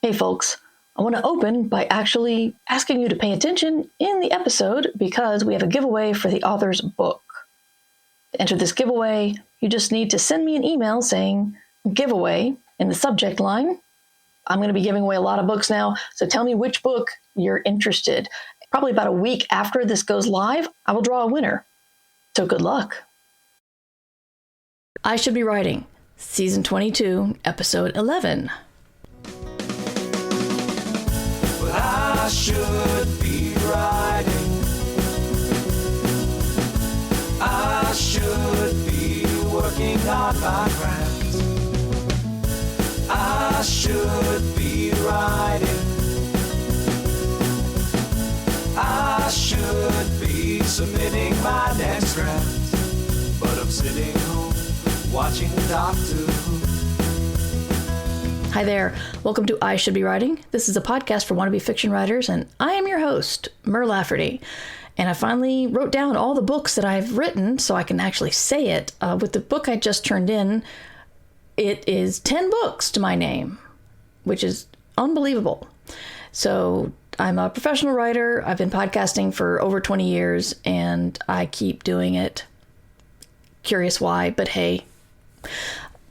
Hey folks, I want to open by actually asking you to pay attention in the episode because we have a giveaway for the author's book. To enter this giveaway, you just need to send me an email saying giveaway in the subject line. I'm going to be giving away a lot of books now, so tell me which book you're interested. Probably about a week after this goes live, I will draw a winner. So good luck. I Should Be Writing, Season 22, Episode 11. I should be writing. I should be working on my craft. I should be writing. I should be submitting my next draft. But I'm sitting home watching Doctor Who. Hi there. Welcome to I Should Be Writing. This is a podcast for wannabe fiction writers, and I am your host, Mer Lafferty. And I finally wrote down all the books that I've written so I can actually say it. With the book I just turned in, it is 10 books to my name, which is unbelievable. So I'm a professional writer. I've been podcasting for over 20 years, and I keep doing it. Curious why, but hey.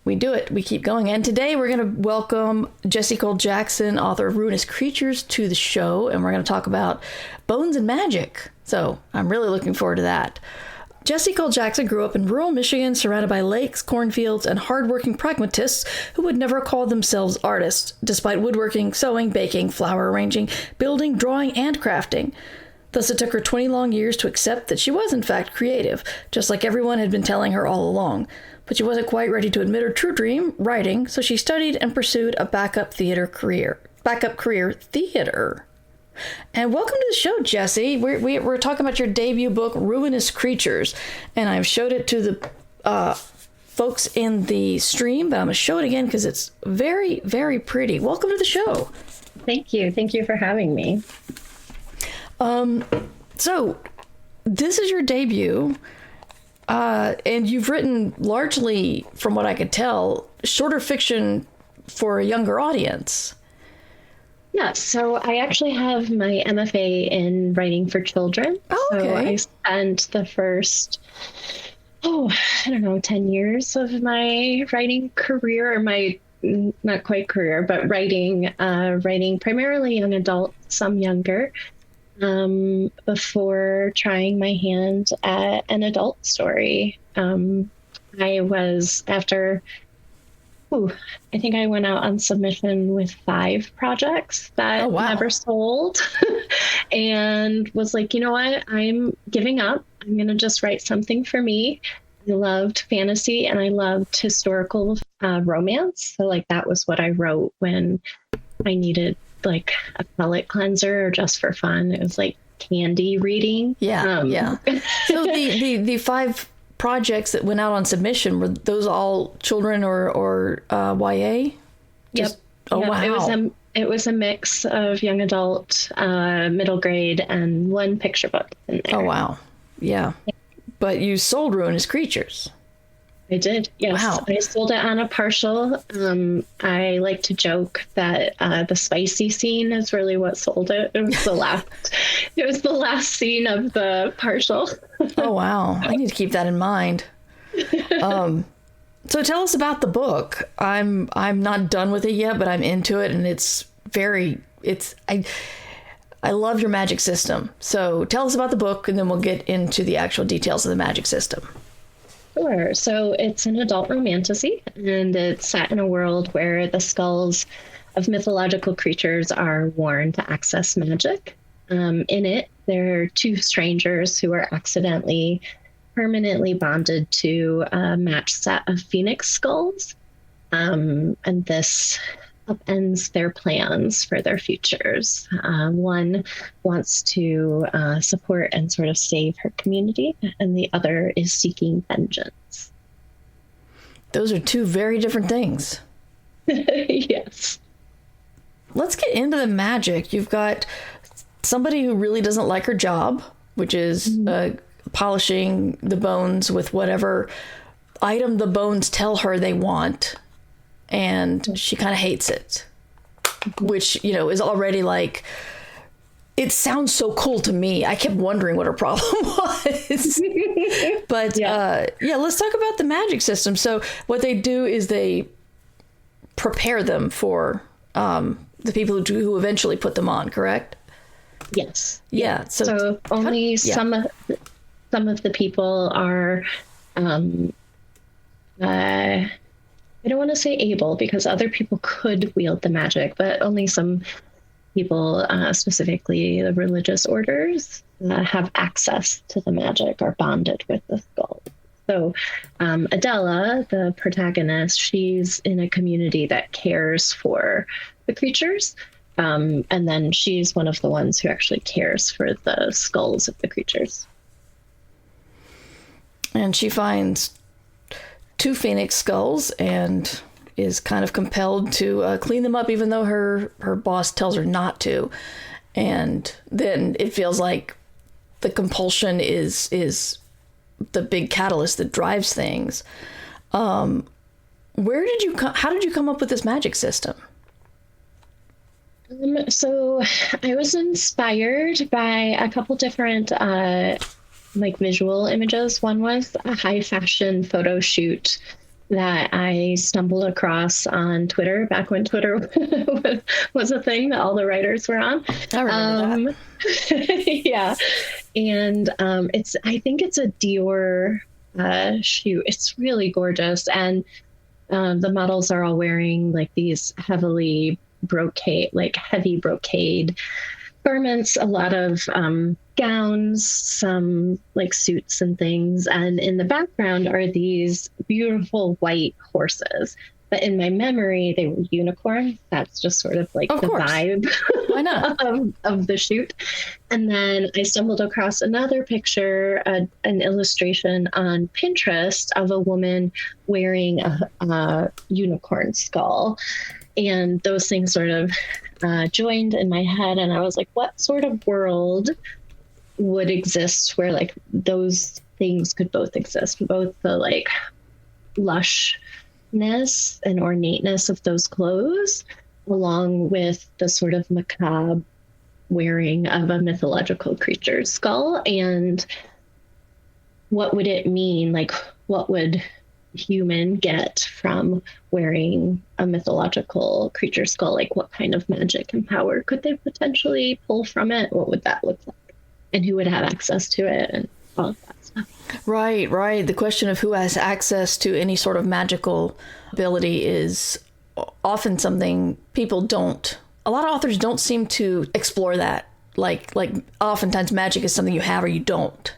We do it. We keep going. And today we're going to welcome Jessi Cole Jackson, author of Ruinous Creatures, to the show. And we're going to talk about bones and magic. So I'm really looking forward to that. Jessi Cole Jackson grew up in rural Michigan, surrounded by lakes, cornfields, and hardworking pragmatists who would never call themselves artists, despite woodworking, sewing, baking, flower arranging, building, drawing, and crafting. Thus, it took her 20 long years to accept that she was, in fact, creative, just like everyone had been telling her all along. But she wasn't quite ready to admit her true dream, writing, so she studied and pursued a backup career, theater. And welcome to the show, Jessi. We're talking about your debut book, Ruinous Creatures, and I've showed it to the folks in the stream, but I'm going to show it again because it's very, very pretty. Welcome to the show. Thank you. Thank you for having me. So this is your debut. And you've written largely, from what I could tell, shorter fiction for a younger audience. Yeah, so I actually have my MFA in writing for children. Oh, okay. So I spent the first, 10 years of my writing career, or my, not quite career, but writing primarily young adult, some younger. Before trying my hand at an adult story. I think I went out on submission with 5 projects that never sold and was like, you know what, I'm giving up. I'm going to just write something for me. I loved fantasy and I loved historical romance. So like that was what I wrote when I needed like a palate cleanser or just for fun. It was like candy reading. Yeah. So the 5 projects that went out on submission, were those all children or YA? Yep. Wow. It was a mix of young adult, middle grade, and 1 picture book in there. Oh, wow. Yeah. But you sold Ruinous Creatures. I did, yes. Wow. I sold it on a partial. I like to joke that the spicy scene is really what sold it. It was the last. It was the last scene of the partial. Oh wow! I need to keep that in mind. So tell us about the book. I'm not done with it yet, but I'm into it, and I love your magic system. So tell us about the book, and then we'll get into the actual details of the magic system. Sure. So it's an adult romantasy, and it's set in a world where the skulls of mythological creatures are worn to access magic. In it, there are 2 strangers who are accidentally permanently bonded to a matched set of phoenix skulls. And this upends their plans for their futures. One wants to support and sort of save her community, and the other is seeking vengeance. Those are 2 very different things. Yes. Let's get into the magic. You've got somebody who really doesn't like her job, which is polishing the bones with whatever item the bones tell her they want. And she kind of hates it. which, you know, is already like, it sounds so cool to me. I kept wondering what her problem was. But yeah, let's talk about the magic system. So what they do is they prepare them for the people who eventually put them on, correct? Yes. Yeah. So only some of the people are, I don't want to say able, because other people could wield the magic, but only some people, specifically the religious orders, have access to the magic, are bonded with the skull. So Adela, the protagonist, she's in a community that cares for the creatures. And then she's one of the ones who actually cares for the skulls of the creatures. And she finds 2 phoenix skulls and is kind of compelled to clean them up, even though her boss tells her not to. And then it feels like the compulsion is the big catalyst that drives things. How did you come up with this magic system? So I was inspired by a couple different visual images. One was a high fashion photo shoot that I stumbled across on Twitter back when Twitter was a thing that all the writers were on. I remember that. Yeah. And I think it's a Dior shoot. It's really gorgeous. And the models are all wearing like these heavy brocade garments, a lot of gowns, some like suits and things. And in the background are these beautiful white horses. But in my memory, they were unicorns. That's just sort of like the vibe. Why not? of the shoot. And then I stumbled across another picture, an illustration on Pinterest of a woman wearing a unicorn skull. And those things sort of joined in my head. And I was like, what sort of world would exist where like those things could both exist, both the like lushness and ornateness of those clothes, along with the sort of macabre wearing of a mythological creature's skull? And what would it mean? Like, what would human get from wearing a mythological creature skull? Like, what kind of magic and power could they potentially pull from it? What would that look like? And who would have access to it and all of that stuff? Right. The question of who has access to any sort of magical ability is often something a lot of authors don't seem to explore that. Like oftentimes magic is something you have or you don't.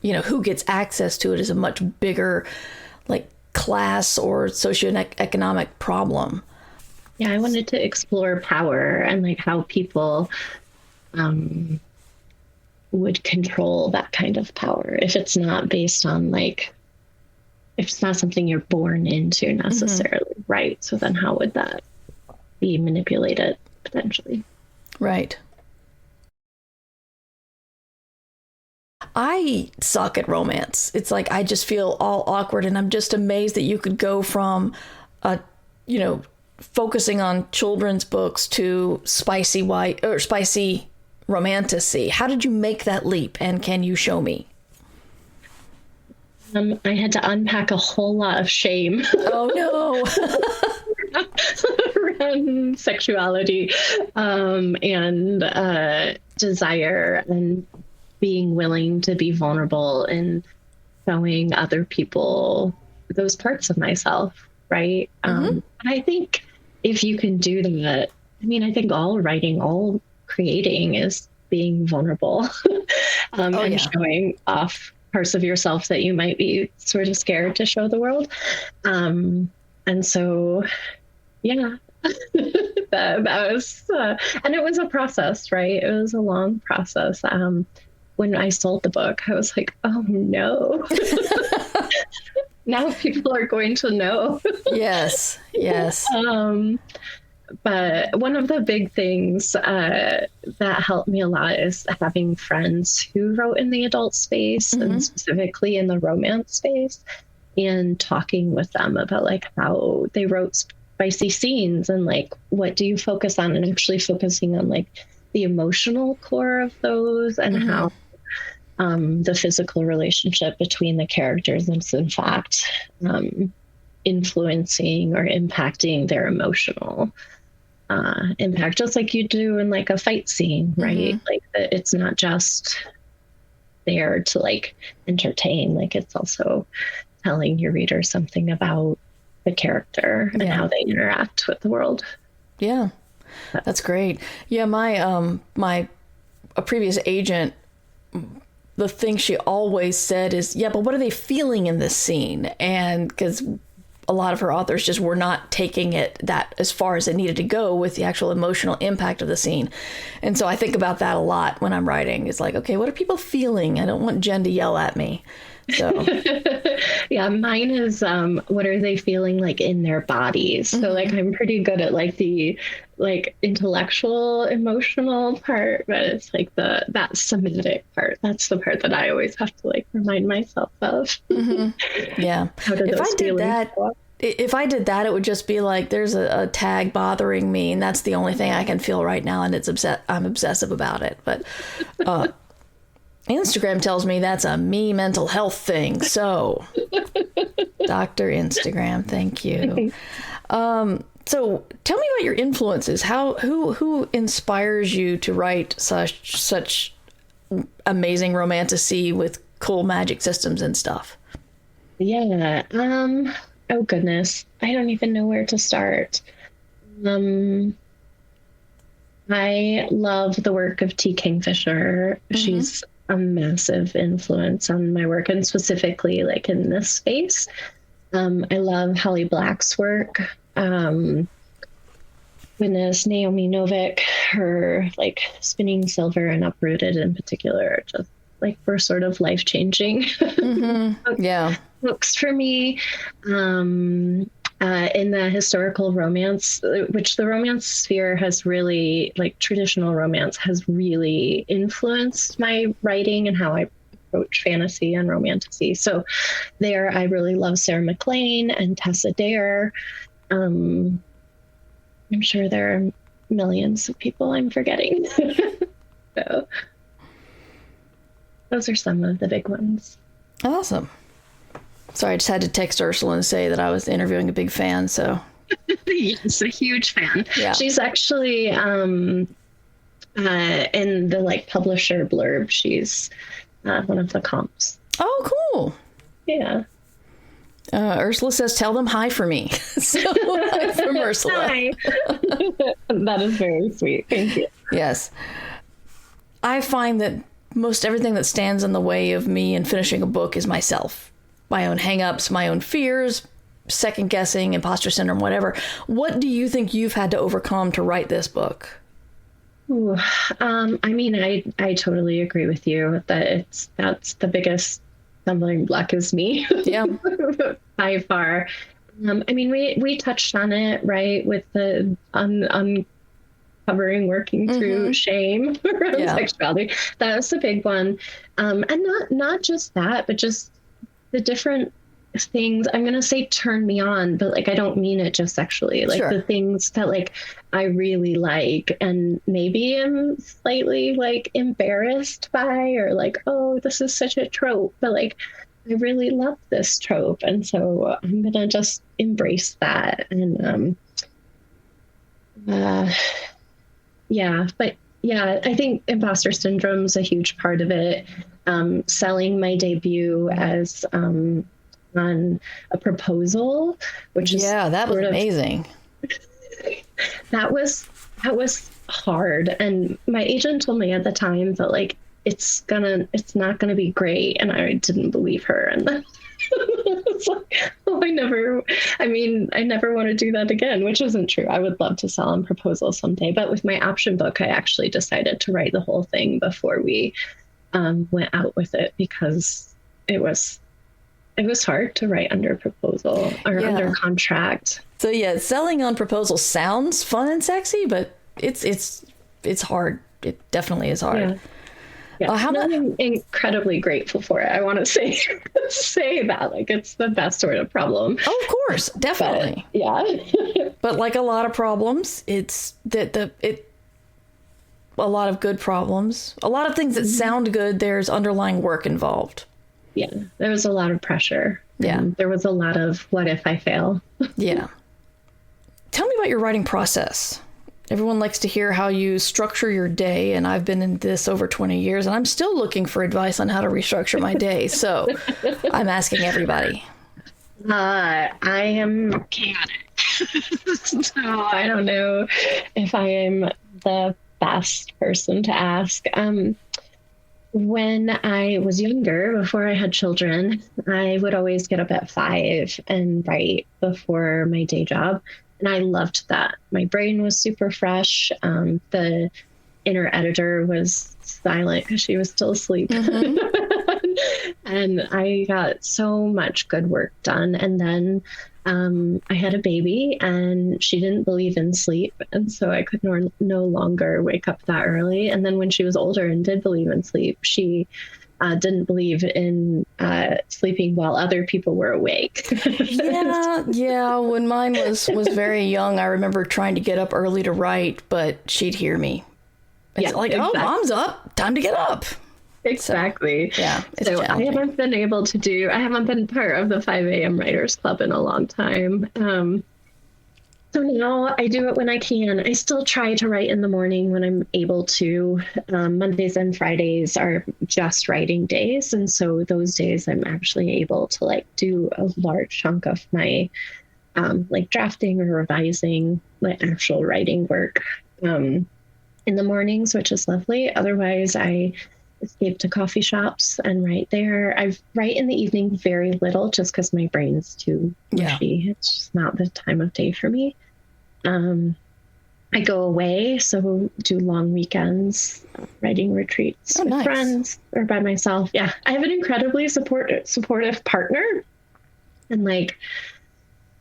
You know, who gets access to it is a much bigger like class or socioeconomic problem. Yeah, I wanted to explore power and like how people would control that kind of power if it's not based on like, if it's not something you're born into necessarily, right? So then how would that be manipulated potentially? Right. I suck at romance. It's like I just feel all awkward, and I'm just amazed that you could go from focusing on children's books to spicy romantasy. How did you make that leap, and can you show me? I had to unpack a whole lot of shame. Oh no. Around sexuality and desire, and being willing to be vulnerable and showing other people those parts of myself, right? I think if you can do that, I mean, I think all writing, all creating is being vulnerable and showing off parts of yourself that you might be sort of scared to show the world. And so, yeah, that was, and it was a process, right? It was a long process. When I sold the book, I was like, oh no. Now people are going to know. Yes. But one of the big things that helped me a lot is having friends who wrote in the adult space and specifically in the romance space, and talking with them about like how they wrote spicy scenes, and like what do you focus on, and actually focusing on like the emotional core of those, and how the physical relationship between the characters is in fact influencing or impacting their emotional impact, just like you do in like a fight scene, right? Like it's not just there to like entertain, like it's also telling your reader something about the character and how they interact with the world. Yeah, that's great. Yeah, my a previous agent, the thing she always said is, yeah, but what are they feeling in this scene? And because a lot of her authors just were not taking it that as far as it needed to go with the actual emotional impact of the scene. And so I think about that a lot when I'm writing. It's like, okay, what are people feeling? I don't want Jen to yell at me. So yeah, mine is what are they feeling like in their bodies? So like I'm pretty good at like the like intellectual emotional part, but it's like that somatic part. That's the part that I always have to like remind myself of. Yeah. If I did that, it would just be like there's a tag bothering me, and that's the only thing I can feel right now, and I'm obsessive about it. But Instagram tells me that's a me mental health thing. So, Dr. Instagram, thank you. So tell me about your influences. Who inspires you to write such amazing romantasy with cool magic systems and stuff? Yeah. Oh goodness. I don't even know where to start. I love the work of Kingfisher. She's a massive influence on my work, and specifically like in this space. I love Holly Black's work. Goodness, Naomi Novik, her like Spinning Silver and Uprooted in particular, just like were sort of life-changing books for me. In the historical romance, which the romance sphere has really, like traditional romance has really influenced my writing and how I approach fantasy and romantasy. So there, I really love Sarah Maclean and Tessa Dare. I'm sure there are millions of people I'm forgetting. So those are some of the big ones. Awesome. Sorry, I just had to text Ursula and say that I was interviewing a big fan, so. Yes, a huge fan. Yeah. She's actually in the like publisher blurb, she's one of the comps. Oh, cool. Yeah. Ursula says, tell them hi for me. So hi from Ursula. Hi. That is very sweet. Thank you. Yes. I find that most everything that stands in the way of me in finishing a book is myself. My own hangups, my own fears, second guessing, imposter syndrome, whatever. What do you think you've had to overcome to write this book? Ooh, I mean, I totally agree with you that that's the biggest stumbling block is me. Yeah. By far. I mean, we touched on it, right, with the uncovering, working through shame around sexuality. That was the big one. And not just that, but just the different things, I'm going to say turn me on, but like, I don't mean it just sexually, like the things that like I really like and maybe am slightly like embarrassed by, or like, oh, this is such a trope, but like, I really love this trope. And so I'm going to just embrace that. And, I think imposter syndrome is a huge part of it. Selling my debut as on a proposal, which is that was amazing. That was hard, and my agent told me at the time that like it's not gonna be great, and I didn't believe her, and then it's like, I never want to do that again, which isn't true. I would love to sell on proposal someday, but with my option book, I actually decided to write the whole thing before we went out with it, because it was hard to write under proposal or under contract. So yeah, selling on proposal sounds fun and sexy, but it's hard. It definitely is hard. Yeah, I'm incredibly grateful for it. I want to say that, like, it's the best sort of problem. Oh, of course, definitely. But, yeah. But like a lot of problems, it's a lot of good problems, a lot of things that sound good. There's underlying work involved. Yeah, there was a lot of pressure. Yeah, there was a lot of what if I fail. Yeah. Tell me about your writing process. Everyone likes to hear how you structure your day, and I've been in this over 20 years, and I'm still looking for advice on how to restructure my day. So I'm asking everybody. I am chaotic. So I don't know if I am the best person to ask. When I was younger, before I had children, I would always get up at 5 and write before my day job. And I loved that. My brain was super fresh. The inner editor was silent because she was still asleep. And I got so much good work done. And then I had a baby, and she didn't believe in sleep. And so I could no longer wake up that early. And then when she was older and did believe in sleep, she didn't believe in sleeping while other people were awake. Yeah. When mine was very young, I remember trying to get up early to write, but she'd hear me. It's exactly. Oh, mom's up. Time to get up. Exactly. So, yeah. So I haven't been part of the 5 a.m. Writers Club in a long time. So now I do it when I can. I still try to write in the morning when I'm able to. Mondays and Fridays are just writing days. And so those days I'm actually able to like do a large chunk of my like drafting or revising, like actual writing work in the mornings, which is lovely. Otherwise, I escape to coffee shops and write there. I write in the evening very little just because my brain's too mushy. It's just not the time of day for me. I go away, so do long weekends, writing retreats with friends or by myself. Yeah, I have an incredibly supportive partner, and like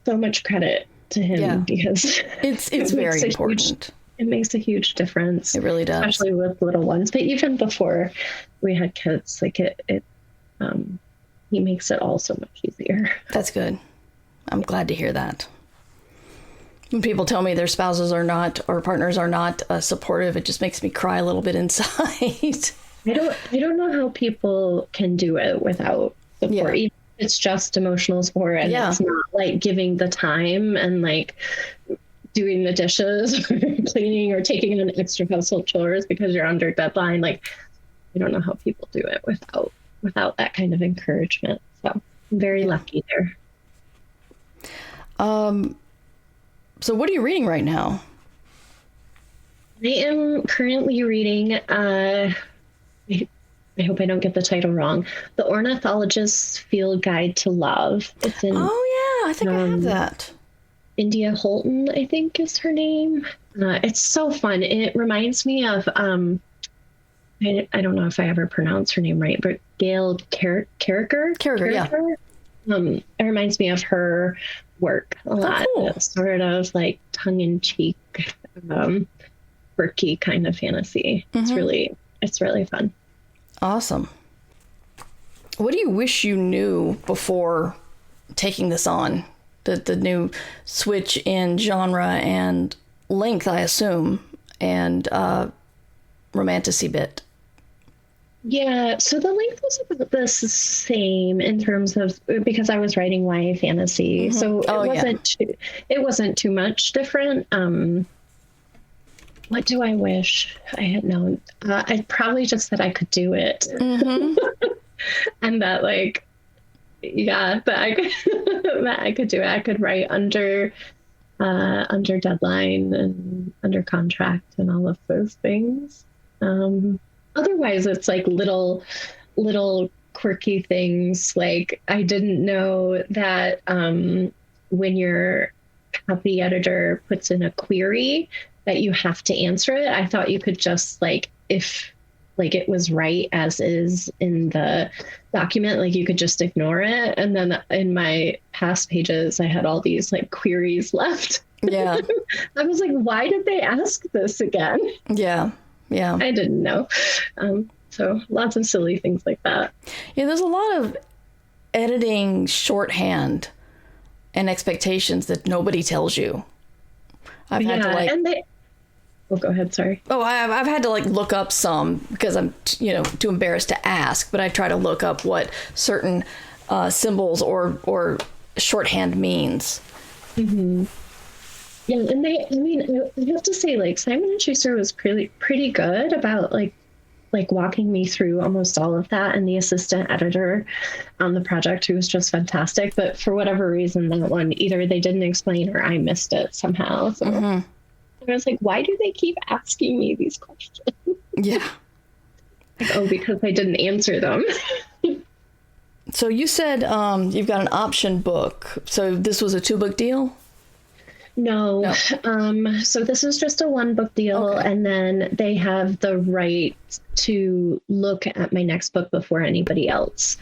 so much credit to him because it's very important. It makes a huge difference. It really does, especially with little ones. But even before we had kids, like he makes it all so much easier. That's good. I'm glad to hear that. When people tell me their spouses are not, or partners are not supportive, it just makes me cry a little bit inside. I don't know how people can do it without support. Even if it's just emotional support, and it's not like giving the time and like doing the dishes, or cleaning, or taking on extra household chores because you're under deadline. Like, I don't know how people do it without that kind of encouragement. So I'm very lucky there. So what are you reading right now? I am currently reading, I hope I don't get the title wrong, The Ornithologist's Field Guide to Love. It's in, I think I have that. India Holton, I think is her name. It's so fun. It reminds me of, I don't know if I ever pronounced her name right, but Gail Carriger. It reminds me of her work a lot. Cool. It's sort of like tongue-in-cheek, quirky kind of fantasy. It's really fun. Awesome. What do you wish you knew before taking this on? The new switch in genre and length, I assume, and romanticy bit. Yeah, so the length was about the same in terms of, because I was writing YA fantasy, so it wasn't too much different. What do I wish I had known? I probably just that I could do it, and that that I could do it. I could write under deadline and under contract and all of those things. Otherwise, it's like little quirky things. Like, I didn't know that when your copy editor puts in a query that you have to answer it. I thought you could just if it was right as is in the document, like you could just ignore it. And then in my past pages, I had all these queries left. Yeah. I was like, why did they ask this again? Yeah. Yeah. I didn't know. So lots of silly things like that. Yeah, there's a lot of editing shorthand and expectations that nobody tells you. I've had to go ahead. Sorry. Oh, I've had to look up some because I'm, too embarrassed to ask, but I try to look up what certain symbols or shorthand means. Mm-hmm. Yeah, and I have to say, Simon & Schuster was pretty good about walking me through almost all of that, and the assistant editor on the project, who was just fantastic. But for whatever reason, that one, either they didn't explain or I missed it somehow. So I was like, why do they keep asking me these questions? Yeah. Because I didn't answer them. So you said you've got an option book. So this was a 2-book deal? No. So this is just a 1-book deal. Okay. And then they have the right to look at my next book before anybody else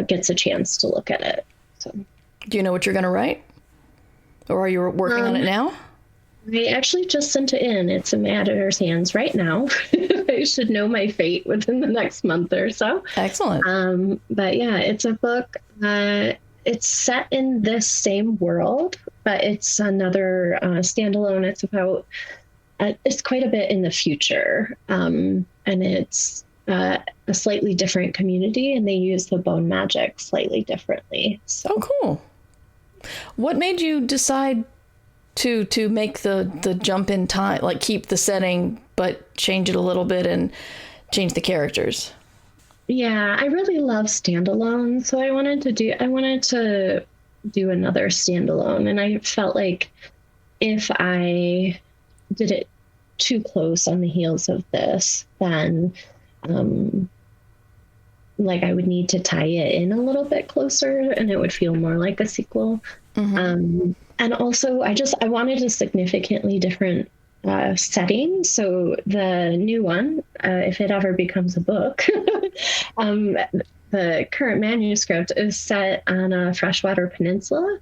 gets a chance to look at it. So, do you know what you're going to write? Or are you working on it now? I actually just sent it in. It's in my editor's hands right now. I should know my fate within the next month or so. Excellent. But yeah, it's a book. It's set in this same world, but it's another standalone. It's about, it's quite a bit in the future. And it's a slightly different community, and they use the bone magic slightly differently. So. Oh, cool. What made you decide to make the jump in time, keep the setting, but change it a little bit and change the characters? Yeah, I really love standalone. So I wanted to do another standalone. And I felt like if I did it too close on the heels of this, then I would need to tie it in a little bit closer, and it would feel more like a sequel. Mm-hmm. And also I wanted a significantly different setting. So the new one, if it ever becomes a book, the current manuscript is set on a freshwater peninsula.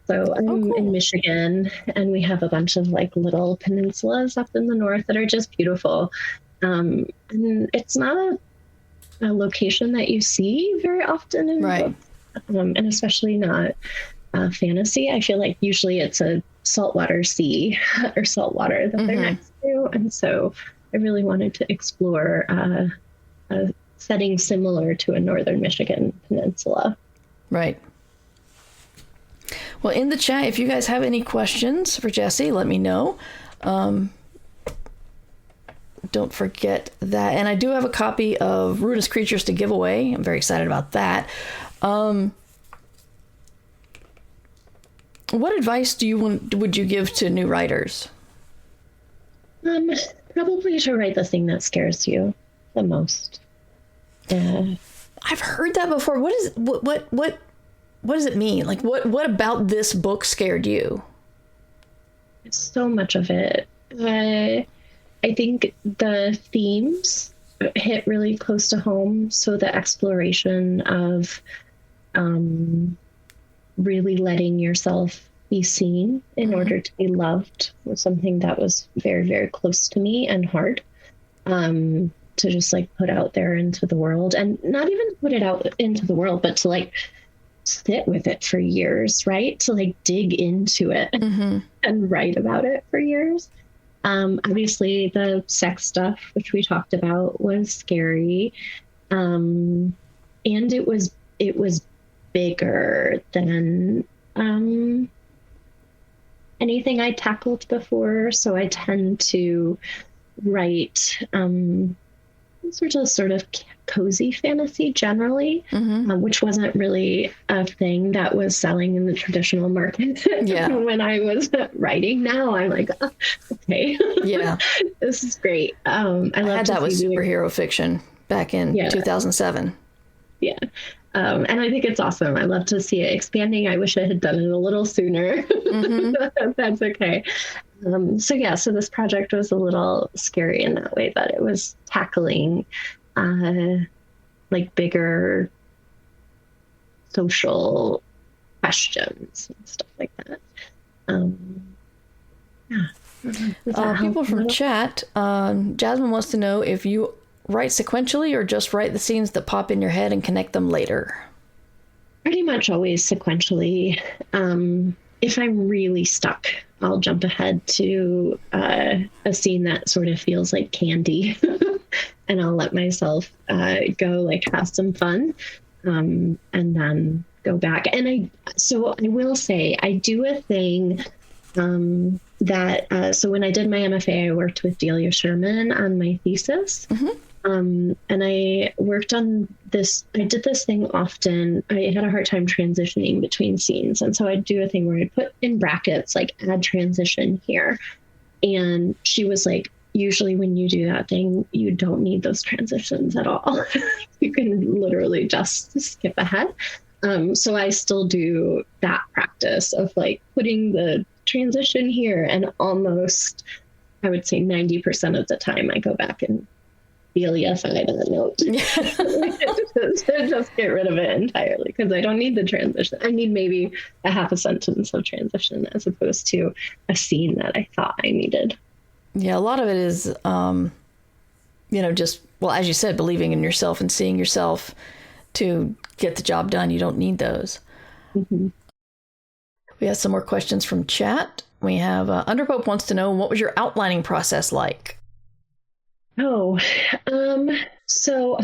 So I'm in Michigan, and we have a bunch of little peninsulas up in the north that are just beautiful. And it's not a location that you see very often in books, and especially not fantasy. I feel like usually it's a saltwater sea or saltwater that they're next to. And so I really wanted to explore a setting similar to a northern Michigan peninsula. Right. Well, in the chat, if you guys have any questions for Jessi, let me know. Don't forget that. And I do have a copy of Ruinous Creatures to give away. I'm very excited about that. What advice would you give to new writers? Probably to write the thing that scares you the most. I've heard that before. What does it mean? What about this book scared you? So much of it. I think the themes hit really close to home. So the exploration of really letting yourself be seen in order to be loved was something that was very, very close to me and hard to just put out there into the world, and not even put it out into the world, but to sit with it for years, right? To dig into it and write about it for years. Obviously the sex stuff, which we talked about, was scary. And it was bigger than anything I tackled before. So I tend to write sort of cozy fantasy generally, which wasn't really a thing that was selling in the traditional market when I was writing. Now I'm like, oh, okay, yeah, this is great. I had that with superhero fiction back in 2007. Yeah. And I think it's awesome. I love to see it expanding. I wish I had done it a little sooner. That's okay. So this project was a little scary in that way, that it was tackling bigger social questions and stuff like that. People from chat, Jasmine wants to know if you write sequentially or just write the scenes that pop in your head and connect them later? Pretty much always sequentially. If I'm really stuck, I'll jump ahead to a scene that sort of feels like candy and I'll let myself go like have some fun and then go back. And I will say I do a thing so when I did my MFA, I worked with Delia Sherman on my thesis. And I worked on this, I did this thing often. I had a hard time transitioning between scenes. And so I'd do a thing where I'd put in brackets, like add transition here. And she was like, usually when you do that thing, you don't need those transitions at all. You can literally just skip ahead. So I still do that practice of like putting the transition here, and almost, I would say 90% of the time I go back and Delia-fy that note. Just get rid of it entirely because I don't need the transition. I need maybe a half a sentence of transition as opposed to a scene that I thought I needed. Yeah, a lot of it is, just, well, as you said, believing in yourself and seeing yourself to get the job done. You don't need those. Mm-hmm. We have some more questions from chat. We have Underpope wants to know, what was your outlining process like? Oh, so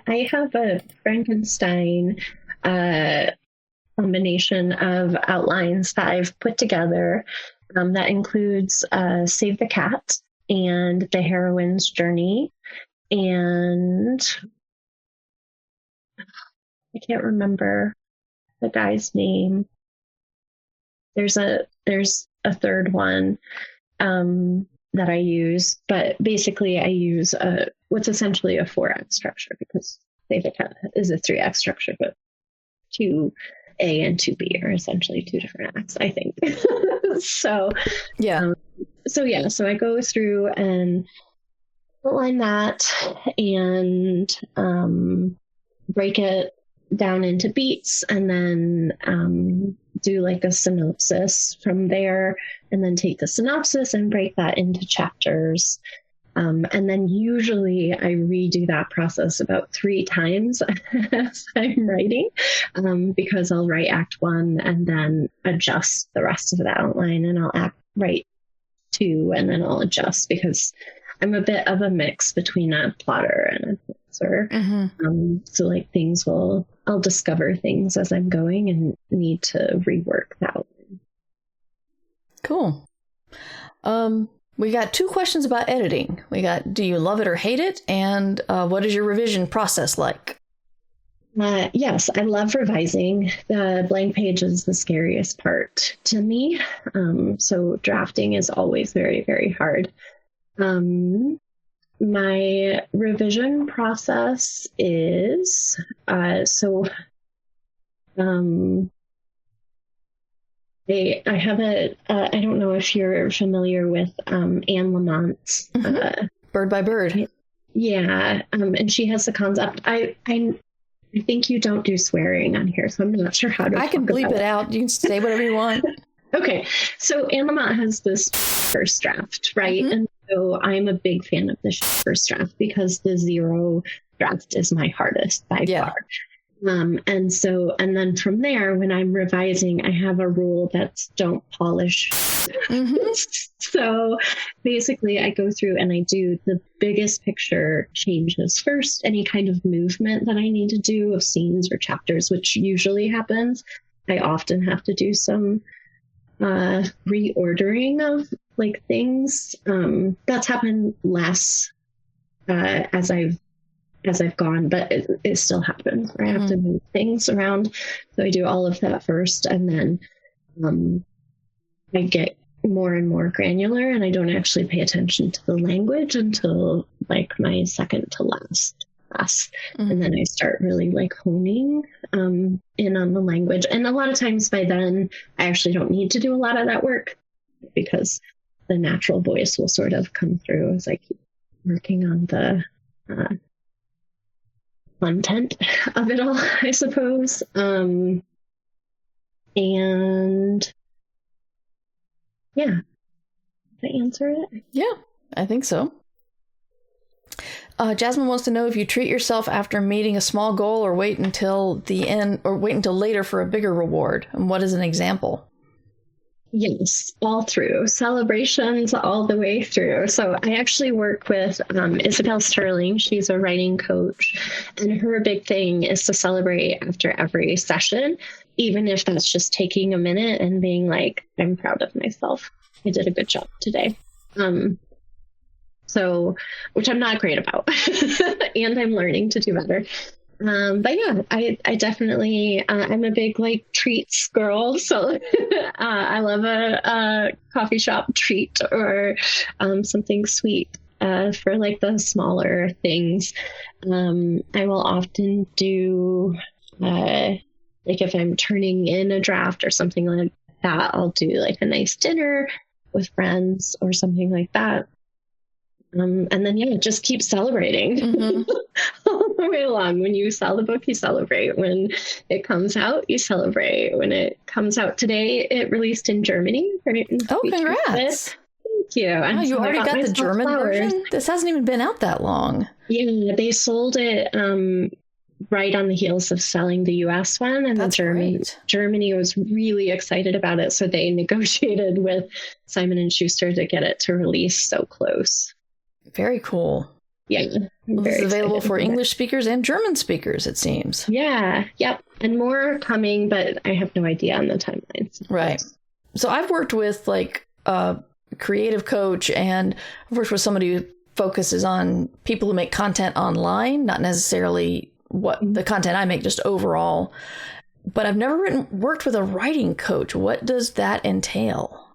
I have a Frankenstein combination of outlines that I've put together that includes Save the Cat and the heroine's journey, and I can't remember the guy's name. There's a third one that I use, but basically I use what's essentially a 4-act structure because Save the Cat is a 3-act structure, but 2A and 2B are essentially 2 different acts, I think. So yeah. So I go through and outline that and break it down into beats, and then do like a synopsis from there, and then take the synopsis and break that into chapters. And then usually I redo that process about 3 times as I'm writing, because I'll write Act 1 and then adjust the rest of the outline, and I'll write 2 and then I'll adjust, because I'm a bit of a mix between a plotter and a dancer. Mm-hmm. So like I'll discover things as I'm going and need to rework that one. Cool. We got 2 questions about editing. We got, do you love it or hate it? And what is your revision process like? Yes, I love revising. The blank page is the scariest part to me. So drafting is always very, very hard. My revision process is, I have I don't know if you're familiar with Anne Lamont's Bird by Bird. Yeah. And she has the concept. I think you don't do swearing on here, so I'm not sure how to. I can bleep it out. You can say whatever you want. Okay. So Anne Lamont has this first draft, right? Mm-hmm. And so I'm a big fan of the first draft because the 0 draft is my hardest by far. And then from there, when I'm revising, I have a rule that's don't polish. Mm-hmm. So basically I go through and I do the biggest picture changes first, any kind of movement that I need to do of scenes or chapters, which usually happens. I often have to do some reordering of like things. That's happened less as I've gone, but it still happens where I have to move things around. So I do all of that first, and then I get more and more granular, and I don't actually pay attention to the language until like my second to last class. Mm-hmm. And then I start really like honing in on the language. And a lot of times by then I actually don't need to do a lot of that work because the natural voice will sort of come through as I keep working on the content of it all, I suppose. And yeah, did I answer it? Yeah, I think so. Jasmine wants to know if you treat yourself after meeting a small goal or wait until the end or wait until later for a bigger reward. And what is an example? Yes, all through. Celebrations all the way through. So I actually work with Isabel Sterling. She's a writing coach, and her big thing is to celebrate after every session, even if that's just taking a minute and being like, I'm proud of myself. I did a good job today. So, which I'm not great about, and I'm learning to do better. But yeah, I definitely, I'm a big like treats girl. So I love a coffee shop treat or something sweet for like the smaller things. I will often do, like if I'm turning in a draft or something like that, I'll do like a nice dinner with friends or something like that. And then, yeah, just keep celebrating all the way along. When you sell the book, you celebrate. When it comes out, you celebrate. When it comes out today, it released in Germany. Oh, congrats. Thank you. Oh, you already got the German version? This hasn't even been out that long. Yeah, they sold it right on the heels of selling the US one. And that's great. Germany was really excited about it. So they negotiated with Simon & Schuster to get it to release so close. Very cool. Yeah. Well, this is available for English speakers and German speakers, it seems. Yeah. Yep. And more coming, but I have no idea on the timelines. Right. So I've worked with like a creative coach, and I've worked with somebody who focuses on people who make content online, not necessarily what the content I make, just overall. But I've never worked with a writing coach. What does that entail?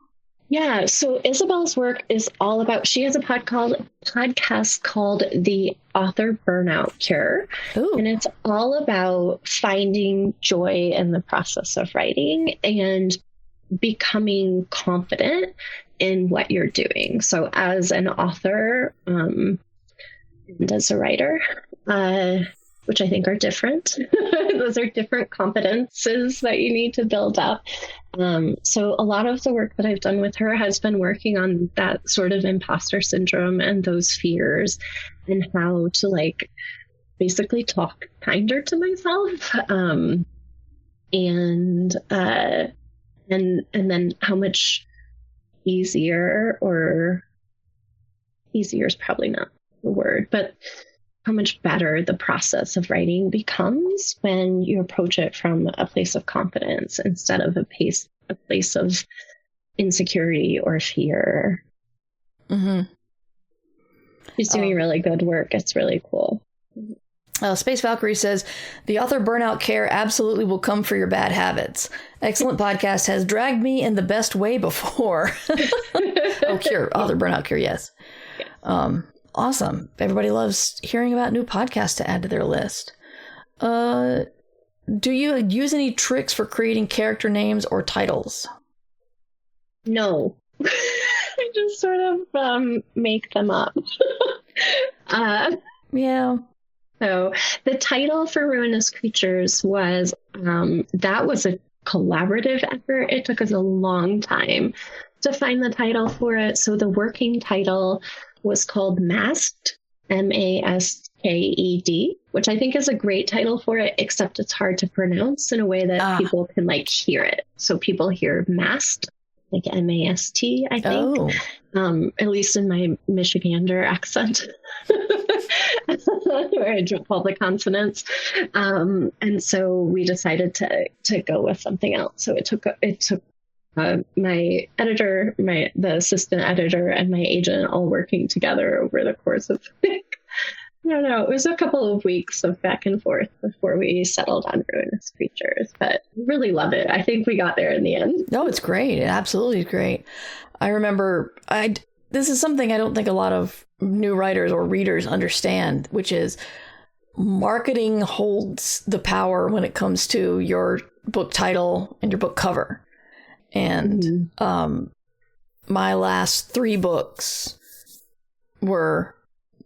Yeah, so Isabel's work is all about, she has a podcast called The Author Burnout Cure. Ooh. And it's all about finding joy in the process of writing and becoming confident in what you're doing. So as an author and as a writer, which I think are different. Those are different competences that you need to build up. So a lot of the work that I've done with her has been working on that sort of imposter syndrome and those fears and how to like basically talk kinder to myself. And then how much easier is probably not the word, but how much better the process of writing becomes when you approach it from a place of confidence instead of a place of insecurity or fear. Mm-hmm. She's doing really good work. It's really cool. Space Valkyrie says, the author burnout care absolutely will come for your bad habits. Excellent podcast, has dragged me in the best way before. Author burnout cure, yes. Awesome. Everybody loves hearing about new podcasts to add to their list. Do you use any tricks for creating character names or titles? No. I just sort of make them up. Yeah. So the title for Ruinous Creatures was, that was a collaborative effort. It took us a long time to find the title for it. So the working title was called Masked, Masked, which I think is a great title for it, except it's hard to pronounce in a way that people can like hear it. So people hear Masked, like MAST, I think, at least in my Michigander accent, where I drop all the consonants. And so we decided to go with something else. So it took my editor, the assistant editor, and my agent all working together over the course of, I don't know, it was a couple of weeks of back and forth before we settled on Ruinous Creatures, but really love it. I think we got there in the end. No, it's great. It absolutely is great. I remember, this is something I don't think a lot of new writers or readers understand, which is marketing holds the power when it comes to your book title and your book cover. And my last 3 books were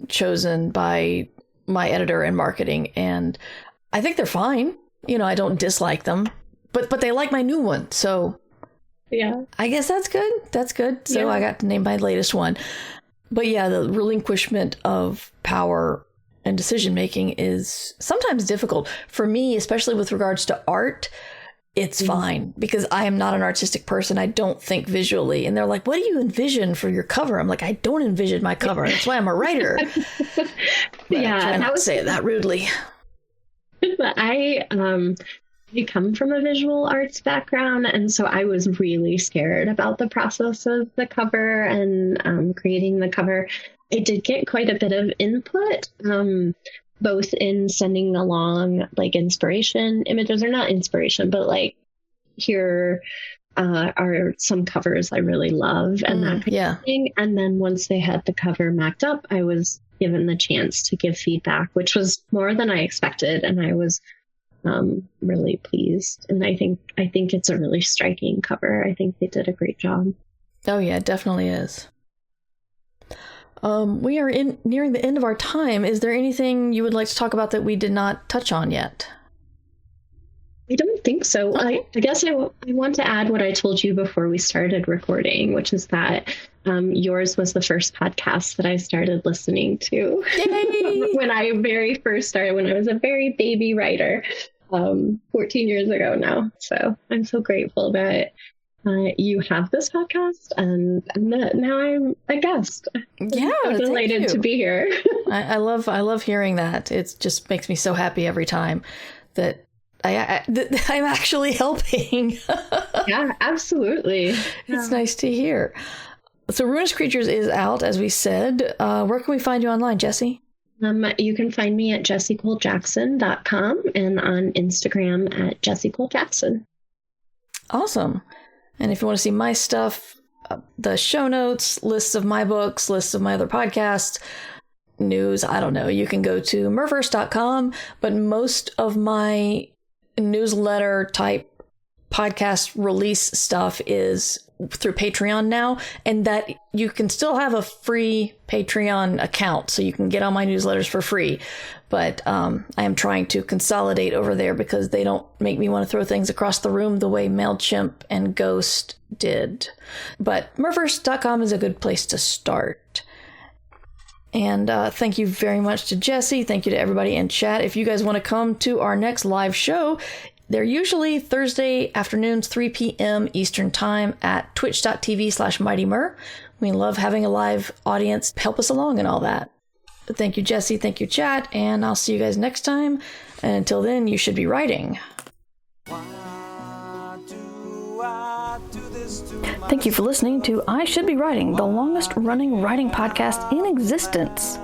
chosen by my editor and marketing, and I think they're fine. You know, I don't dislike them, but they like my new one. So yeah, I guess that's good. That's good. So yeah. I got to name my latest one. But yeah, the relinquishment of power and decision making is sometimes difficult. For me, especially with regards to art, it's fine because I am not an artistic person. I don't think visually. And they're like, what do you envision for your cover? I'm like, I don't envision my cover. That's why I'm a writer. Yeah, I try not to say it that rudely. I come from a visual arts background, and so I was really scared about the process of the cover and creating the cover. I did get quite a bit of input, both in sending along like inspiration images, or not inspiration, but like, here are some covers I really love and that kind of thing. And then once they had the cover macked up, I was given the chance to give feedback, which was more than I expected. And I was really pleased. And I think it's a really striking cover. I think they did a great job. Oh yeah, it definitely is. We are nearing the end of our time. Is there anything you would like to talk about that we did not touch on yet? I don't think so. I guess I want to add what I told you before we started recording, which is that yours was the first podcast that I started listening to when I very first started, when I was a very baby writer, 14 years ago now. So I'm so grateful that you have this podcast, and that now I'm a guest. Yeah, I'm delighted to be here. I love hearing that. It just makes me so happy every time that I'm actually helping. Yeah, absolutely. It's nice to hear. So Ruinous Creatures is out, as we said. Where can we find you online, Jessi? You can find me at jessicolejackson.com and on Instagram at Jessi Cole Jackson. Awesome. And if you want to see my stuff, the show notes, lists of my books, lists of my other podcasts, news, I don't know, you can go to merverse.com. But most of my newsletter type podcast release stuff is through Patreon now, and that you can still have a free Patreon account, so you can get all my newsletters for free. But I am trying to consolidate over there because they don't make me want to throw things across the room the way MailChimp and Ghost did. But merverse.com is a good place to start. And thank you very much to Jessi. Thank you to everybody in chat. If you guys want to come to our next live show, they're usually Thursday afternoons, 3 p.m. Eastern Time at twitch.tv/MightyMer. We love having a live audience help us along and all that. But thank you, Jessi. Thank you, chat. And I'll see you guys next time. And until then, you should be writing. Thank you for listening to I Should Be Writing, the longest running writing podcast in existence.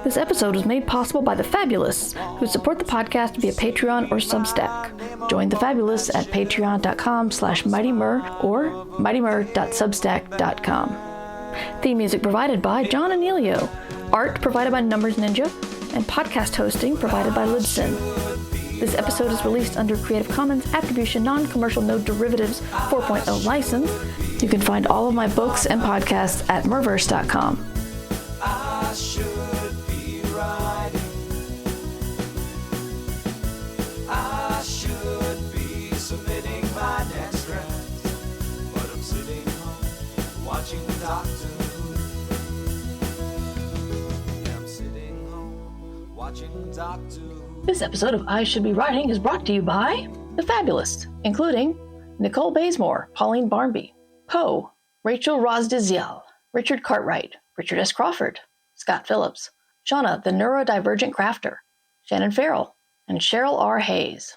This episode was made possible by the Fabulous, who support the podcast via Patreon or Substack. Join the Fabulous at patreon.com/mightymer or mightymer.substack.com. Theme music provided by John Anelio, art provided by Numbers Ninja, and podcast hosting provided by Libsyn. This episode is released under Creative Commons Attribution Non-Commercial No Derivatives 4.0 license. You can find all of my books and podcasts at merverse.com. I should be writing. I should be submitting my next draft, but I'm sitting home watching Doctor Who. I'm sitting home watching Doctor Who. This episode of I Should Be Writing is brought to you by The Fabulous, including Nicole Bazemore, Pauline Barnby, Poe, Rachel Rosdizial, Richard Cartwright, Richard S. Crawford, Scott Phillips, Shauna the Neurodivergent Crafter, Shannon Farrell, and Cheryl R. Hayes.